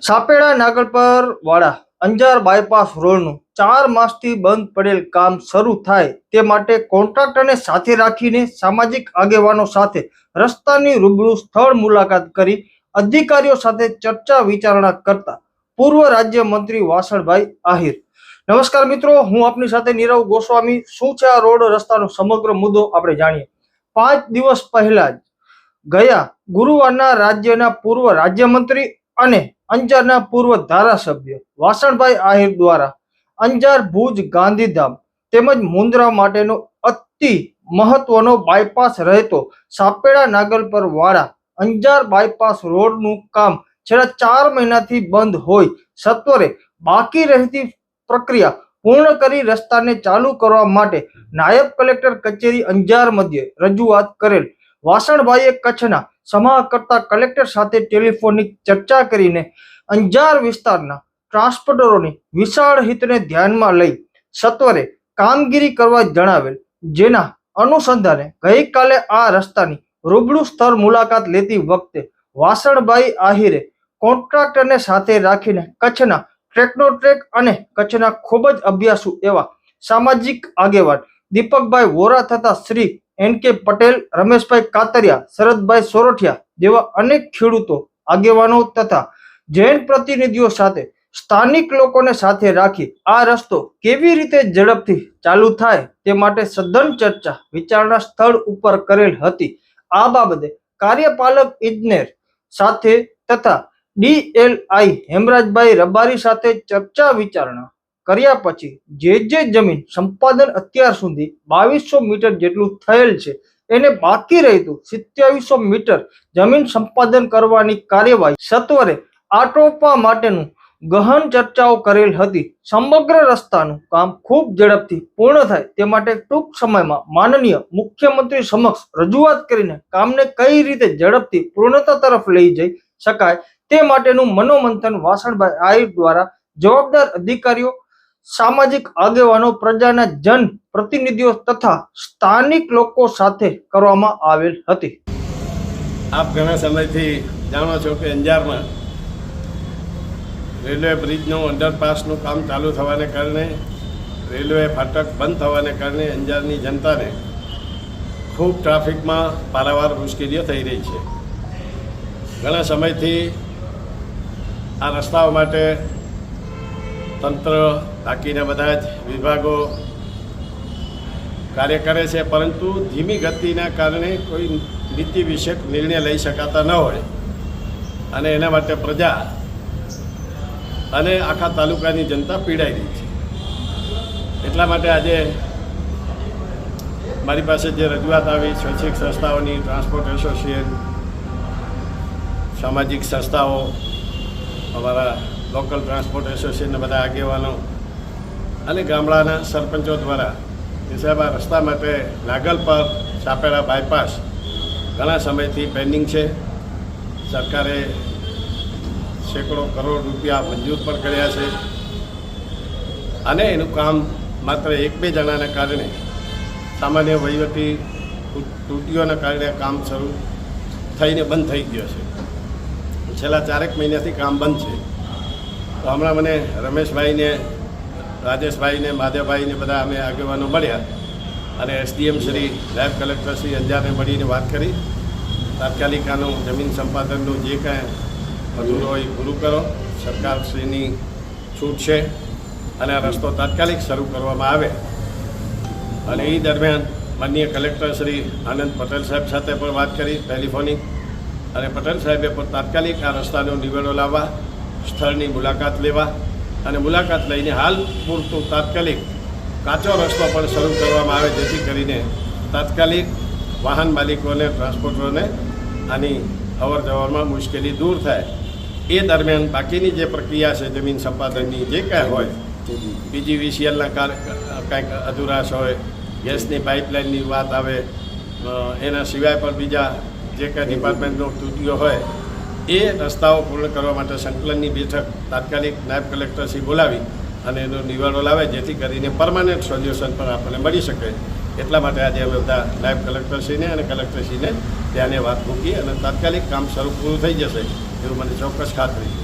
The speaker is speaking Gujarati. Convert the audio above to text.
સાપેડા નાગલપર વાળા અંજાર બાયપાસ રોડનું 4 માસથી બંધ પડેલ કામ શરૂ થાય તે માટે કોન્ટ્રાક્ટરને સાથે રાખીને સામાજિક આગેવાનો સાથે રસ્તાની રૂબરૂ સ્થળ મુલાકાત કરી અધિકારીઓ સાથે ચર્ચા વિચારણા કરતા પૂર્વ રાજ્યમંત્રી વાસણભાઈ આહિર. નમસ્કાર મિત્રો, હું આપની સાથે નીરવ ગોસ્વામી. શું છે આ રોડ રસ્તાનો સમગ્ર મુદ્દો આપણે જાણીએ. 5 દિવસ પહેલા જ ગયા ગુરુવારના રાજ્યના પૂર્વ રાજ્યમંત્રી અને અંજારના પૂર્વ ધારાસભ્ય વાસણભાઈ આહિર દ્વારા અંજાર ભુજ ગાંધીધામ તેમજ મુન્દ્રા માટેનો અતિ મહત્વનો બાયપાસ રહેતો સાપેડા નાગલપર વાળા અંજાર બાયપાસ રોડનું કામ છેલ્લા 4 મહિનાથી બંધ હોય સત્વરે બાકી રહેતી પ્રક્રિયા પૂર્ણ કરી રસ્તાને ચાલુ કરવા માટે નાયબ કલેક્ટર કચેરી અંજાર મધ્યે રજૂઆત કરેલ. વાસણભાઈએ કચ્છના સમાહર્તા કલેક્ટર સાથે ટેલિફોનિક ચર્ચા કરીને અંજાર વિસ્તારના ટ્રાન્સપોર્ટરોની વિશાળ હિતને ધ્યાનમાં લઈ સત્વરે કામગીરી કરવા જણાવેલ. જેના અનુસંધાને ગઈકાલે આ રસ્તાની રૂબરૂ સ્થળ મુલાકાત લેતી વખતે વાસણભાઈ આહિરે કોન્ટ્રાક્ટરને સાથે રાખીને કચ્છના ટ્રેકનો-ટ્રેક અને કચ્છના ખૂબ જ અભ્યાસુ એવા સામાજિક આગેવાન દીપકભાઈ વોરા તથા શ્રી એન.કે. પટેલ, રમેશભાઈ કાતરિયા, શરદભાઈ સોરઠિયા જેવા અનેક ખેડૂતો આગેવાનો તથા જૈન પ્રતિનિધિઓ સાથે સ્થાનિક લોકોને સાથે રાખી આ રસ્તો કેવી રીતે ઝડપથી ચાલુ થાય તે માટે સઘન ચર્ચા વિચારણા સ્થળ ઉપર કરેલ હતી. આ બાબતે કાર્યપાલક ઇજનેર સાથે તથા DLI હેમરાજભાઈ રબારી સાથે ચર્ચા વિચારણા કર્યા પછી જે જમીન સંપાદન અત્યાર સુધી 2200 મીટર જેટલું થયેલ છે એને બાકી રહેતું 2700 મીટર જમીન સંપાદન કરવાની કાર્યવાહી સત્વરે આટોપવા માટેનું ગહન ચર્ચાઓ કરેલ હતી. સમગ્ર રસ્તાનું કામ ખૂબ ઝડપથી પૂર્ણ થાય તે માટે ટૂંક સમયમાં માનનીય મુખ્યમંત્રી સમક્ષ રજૂઆત કરીને કામને કઈ રીતે ઝડપથી પૂર્ણતા તરફ લઈ જઈ શકાય તે માટેનું મનોમંથન વાસણભાઈ આહિર દ્વારા જવાબદાર અધિકારીઓ, સામાજિક આગેવાનો, પ્રજાના જન પ્રતિનિધિઓ તથા સ્થાનિક લોકો સાથે કરવામાં આવેલ હતી. આપ ઘણા સમયથી જાણો છો કે અંજારમાં રેલવે બ્રિજનું અંડરપાસનું કામ ચાલુ થવાને કારણે રેલવે ફાટક બંધ થવાને કારણે અંજારની જનતાને ખૂબ ટ્રાફિકમાં પારાવાર મુશ્કેલીઓ થઈ રહી છે. ઘણા સમયથી આ રસ્તાઓ માટે તંત્ર બાકીના બધા જ વિભાગો કાર્ય કરે છે, પરંતુ ધીમી ગતિના કારણે કોઈ નીતિ વિષયક નિર્ણય લઈ શકાતા ન હોય અને એના માટે પ્રજા અને આખા તાલુકાની જનતા પીડાઈ રહી છે. એટલા માટે આજે મારી પાસે જે રજૂઆત આવી સ્વૈચ્છિક સંસ્થાઓની, ટ્રાન્સપોર્ટ એસોસિએશન, સામાજિક સંસ્થાઓ, અમારા લોકલ ટ્રાન્સપોર્ટ એસોસિએશનના બધા આગેવાનો અને ગામડાના સરપંચો દ્વારા કે સાહેબ આ રસ્તા માટે નાગલપર સાપેડા બાયપાસ ઘણા સમયથી પેન્ડિંગ છે. સરકારે સેંકડો કરોડ રૂપિયા મંજૂર પણ કર્યા છે અને એનું કામ માત્ર 1-2 જણાના કારણે, સામાન્ય વહીવટી ત્રુટીઓના કારણે કામ શરૂ થઈને બંધ થઈ ગયો છે. છેલ્લા 4 મહિનાથી કામ બંધ છે. તો હમણાં મને રમેશભાઈને, રાજેશભાઈને, માધવભાઈને બધા અમે આગેવાનો મળ્યા અને SDM શ્રી, નાયબ કલેક્ટર શ્રી અંજારને મળીને વાત કરી. તાત્કાલિક આનું જમીન સંપાદનનું જે કાંઈ અધૂરો હોય પૂરું કરો, સરકારશ્રીની છૂટ છે અને આ રસ્તો તાત્કાલિક શરૂ કરવામાં આવે. અને એ દરમિયાન માનનીય કલેક્ટર શ્રી આનંદ પટેલ સાહેબ સાથે પણ વાત કરી ટેલિફોનિક, અને પટેલ સાહેબે પણ તાત્કાલિક આ રસ્તાનો નિવેડો લાવવા, સ્થળની મુલાકાત લેવા અને મુલાકાત લઈને હાલ પૂરતું તાત્કાલિક કાચો રસ્તો પણ શરૂ કરવામાં આવે, જેથી કરીને તાત્કાલિક વાહન માલિકોને, ટ્રાન્સપોર્ટરોને આની અવર જવરમાં મુશ્કેલી દૂર થાય. એ દરમિયાન બાકીની જે પ્રક્રિયા છે જમીન સંપાદનની, જે કાંઈ હોય, PGVCLના કાંઈક અધુરાશ હોય, ગેસની પાઇપલાઇનની વાત આવે, એના સિવાય પણ બીજા જે કાંઈ ડિપાર્ટમેન્ટનો ત્રુટીઓ હોય, એ રસ્તાઓ પૂર્ણ કરવા માટે સંકલનની બેઠક તાત્કાલિક નાયબ કલેક્ટરશ્રી બોલાવી અને એનો નિવાડો લાવે, જેથી કરીને પરમાનન્ટ સોલ્યુશન પર આપણને મળી શકે. એટલા માટે આજે અમે બધા નાયબ કલેક્ટરશ્રીને અને કલેક્ટરશ્રીને ત્યાંને વાત મૂકી અને તાત્કાલિક કામ શરૂ પૂરું થઈ જશે એવું મને ચોક્કસ ખાતરી છે.